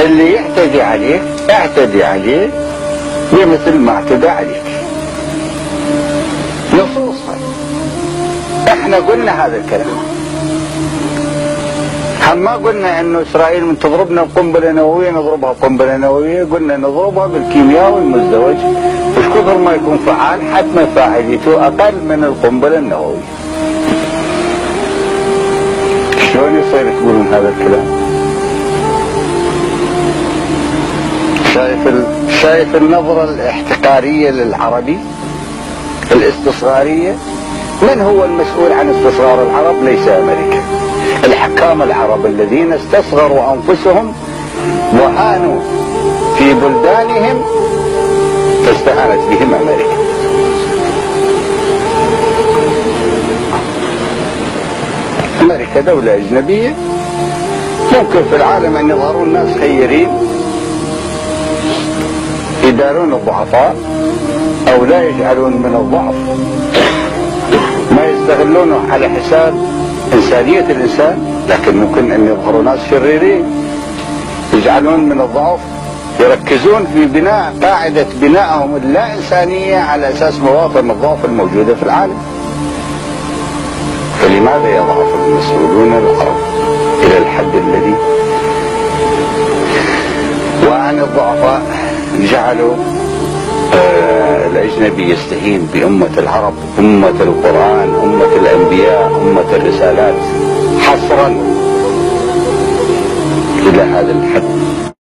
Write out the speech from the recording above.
اللي يعتدي عليك اعتدي عليه بمثل ما اعتدى عليك. نصوصا احنا قلنا هذا الكلام، هم ما قلنا انه اسرائيل من تضربنا بقنبله نوويه نضربها بقنبله نوويه، قلنا نضربها بالكيمياء والمزدوج، وش كثر ما يكون فعال حتما فاعليته اقل من القنبله النوويه. شلون يصير تقولون هذا الكلام؟ شايف النظره الاحتقاريه للعربي الاستصغاريه؟ من هو المسؤول عن استصغار العرب؟ ليس امريكا. الحكام العرب الذين استصغروا انفسهم وهانوا في بلدانهم فاستهانت بهم امريكا. امريكا دولة اجنبية ممكن في العالم ان يظهرون ناس خيرين يدارون الضعفاء او لا يجعلون من الضعف ما يستغلونه على حساب إنسانية الإنسان، لكن ممكن أن يظهروا ناس شريرين يجعلون من الضعف، يركزون في بناء قاعدة بنائهم اللا إنسانية على أساس مواطن الضعف الموجودة في العالم. فلماذا يضعف المسؤولون العرب إلى الحد الذي وعن الضعفاء جعلوا الأجنبي يستهين بأمة العرب، أمة القرآن، أمة الأنبياء، أمة الرسالات، حصرا إلى هذا الحد؟